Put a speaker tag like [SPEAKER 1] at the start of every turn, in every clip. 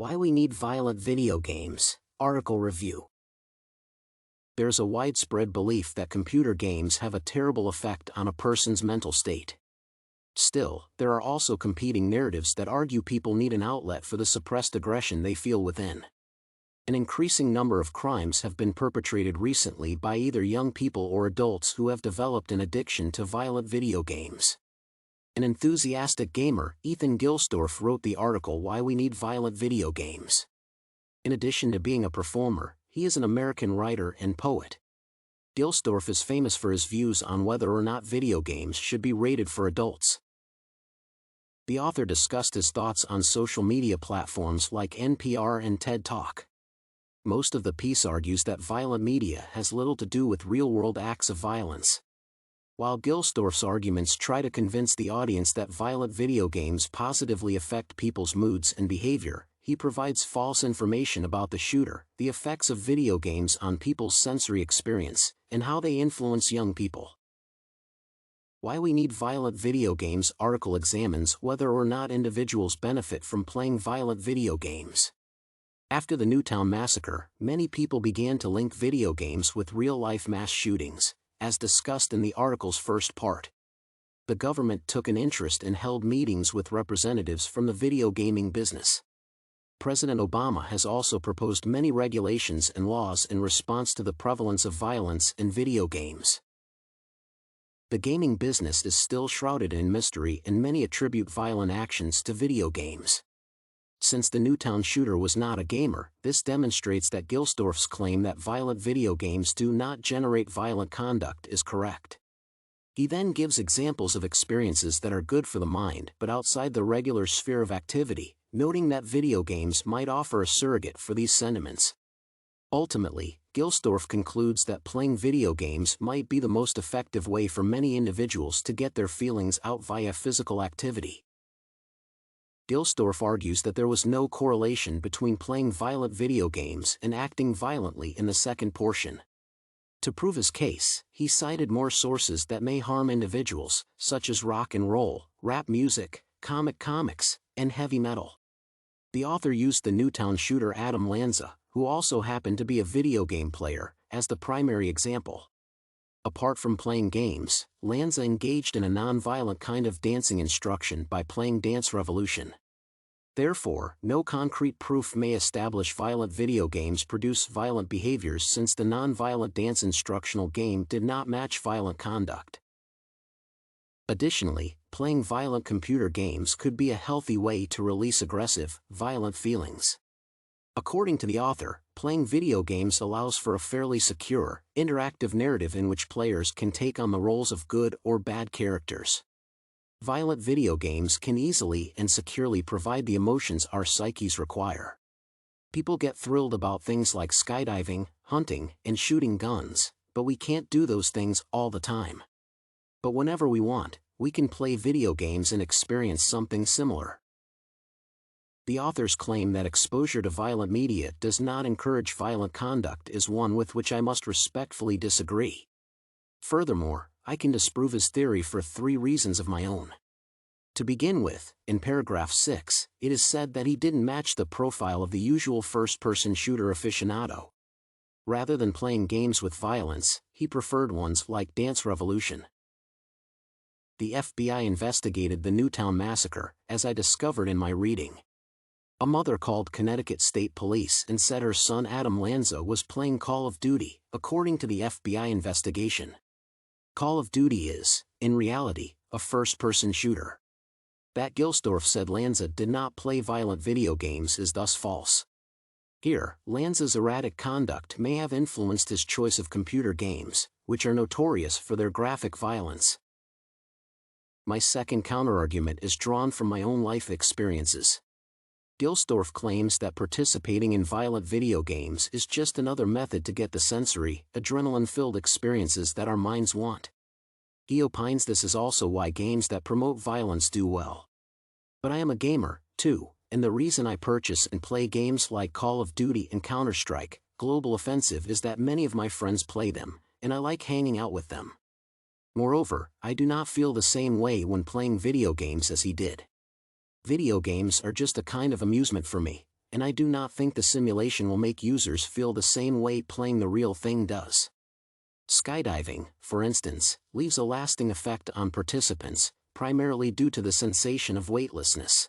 [SPEAKER 1] Why we need violent video games. Article review. There's a widespread belief that computer games have a terrible effect on a person's mental state. Still, there are also competing narratives that argue people need an outlet for the suppressed aggression they feel within. An increasing number of crimes have been perpetrated recently by either young people or adults who have developed an addiction to violent video games. An enthusiastic gamer, Ethan Gilsdorf, wrote the article Why We Need Violent Video Games. In addition to being a performer, he is an American writer and poet. Gilsdorf is famous for his views on whether or not video games should be rated for adults. The author discussed his thoughts on social media platforms like NPR and TED Talk. Most of the piece argues that violent media has little to do with real-world acts of violence. While Gilsdorf's arguments try to convince the audience that violent video games positively affect people's moods and behavior, he provides false information about the shooter, the effects of video games on people's sensory experience, and how they influence young people. Why We Need Violent Video Games article examines whether or not individuals benefit from playing violent video games. After the Newtown massacre, many people began to link video games with real-life mass shootings, as discussed in the article's first part. The government took an interest and held meetings with representatives from the video gaming business. President Obama has also proposed many regulations and laws in response to the prevalence of violence in video games. The gaming business is still shrouded in mystery, and many attribute violent actions to video games. Since the Newtown shooter was not a gamer, this demonstrates that Gilsdorf's claim that violent video games do not generate violent conduct is correct. He then gives examples of experiences that are good for the mind but outside the regular sphere of activity, noting that video games might offer a surrogate for these sentiments. Ultimately, Gilsdorf concludes that playing video games might be the most effective way for many individuals to get their feelings out via physical activity. Gilsdorf argues that there was no correlation between playing violent video games and acting violently in the second portion. To prove his case, he cited more sources that may harm individuals, such as rock and roll, rap music, comics, and heavy metal. The author used the Newtown shooter Adam Lanza, who also happened to be a video game player, as the primary example. Apart from playing games, Lanza engaged in a non-violent kind of dancing instruction by playing Dance Revolution. Therefore, no concrete proof may establish violent video games produce violent behaviors, since the non-violent dance instructional game did not match violent conduct. Additionally, playing violent computer games could be a healthy way to release aggressive, violent feelings. According to the author, playing video games allows for a fairly secure, interactive narrative in which players can take on the roles of good or bad characters. Violent video games can easily and securely provide the emotions our psyches require. People get thrilled about things like skydiving, hunting, and shooting guns, but we can't do those things all the time. But whenever we want, we can play video games and experience something similar. The author's claim that exposure to violent media does not encourage violent conduct is one with which I must respectfully disagree. Furthermore, I can disprove his theory for 3 reasons of my own. To begin with, in paragraph 6, it is said that he didn't match the profile of the usual first-person shooter aficionado. Rather than playing games with violence, he preferred ones like Dance Revolution. The FBI investigated the Newtown massacre, as I discovered in my reading. A mother called Connecticut State Police and said her son Adam Lanza was playing Call of Duty, according to the FBI investigation. Call of Duty is, in reality, a first-person shooter. That Gilsdorf said Lanza did not play violent video games is thus false. Here, Lanza's erratic conduct may have influenced his choice of computer games, which are notorious for their graphic violence. My second counterargument is drawn from my own life experiences. Gilsdorf claims that participating in violent video games is just another method to get the sensory, adrenaline-filled experiences that our minds want. He opines this is also why games that promote violence do well. But I am a gamer, too, and the reason I purchase and play games like Call of Duty and Counter-Strike, Global Offensive is that many of my friends play them, and I like hanging out with them. Moreover, I do not feel the same way when playing video games as he did. Video games are just a kind of amusement for me, and I do not think the simulation will make users feel the same way playing the real thing does. Skydiving, for instance, leaves a lasting effect on participants, primarily due to the sensation of weightlessness.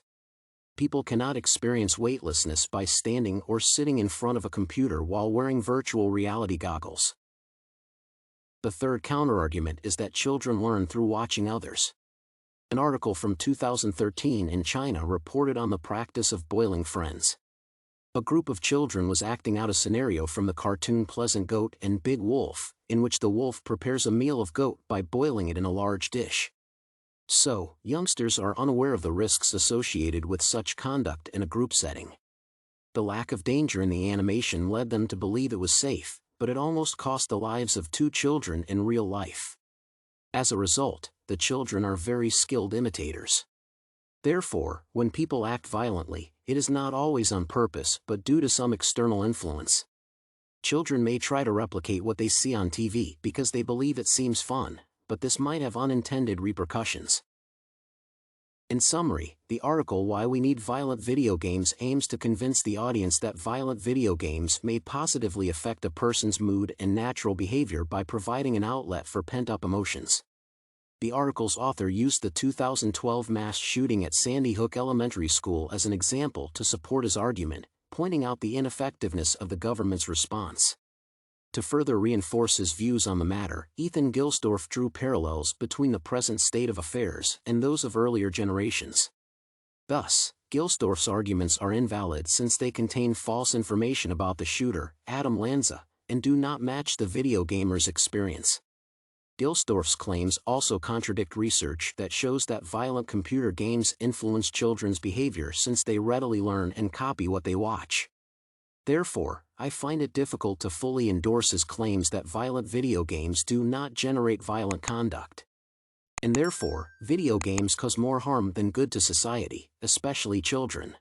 [SPEAKER 1] People cannot experience weightlessness by standing or sitting in front of a computer while wearing virtual reality goggles. The third counterargument is that children learn through watching others. An article from 2013 in China reported on the practice of boiling friends. A group of children was acting out a scenario from the cartoon Pleasant Goat and Big Wolf, in which the wolf prepares a meal of goat by boiling it in a large dish. So, youngsters are unaware of the risks associated with such conduct in a group setting. The lack of danger in the animation led them to believe it was safe, but it almost cost the lives of 2 children in real life. As a result, the children are very skilled imitators. Therefore, when people act violently, it is not always on purpose but due to some external influence. Children may try to replicate what they see on TV because they believe it seems fun, but this might have unintended repercussions. In summary, the article Why We Need Violent Video Games aims to convince the audience that violent video games may positively affect a person's mood and natural behavior by providing an outlet for pent-up emotions. The article's author used the 2012 mass shooting at Sandy Hook Elementary School as an example to support his argument, pointing out the ineffectiveness of the government's response. To further reinforce his views on the matter, Ethan Gilsdorf drew parallels between the present state of affairs and those of earlier generations. Thus, Gilsdorf's arguments are invalid since they contain false information about the shooter, Adam Lanza, and do not match the video gamer's experience. Gilsdorf's claims also contradict research that shows that violent computer games influence children's behavior since they readily learn and copy what they watch. Therefore, I find it difficult to fully endorse his claims that violent video games do not generate violent conduct. And therefore, video games cause more harm than good to society, especially children.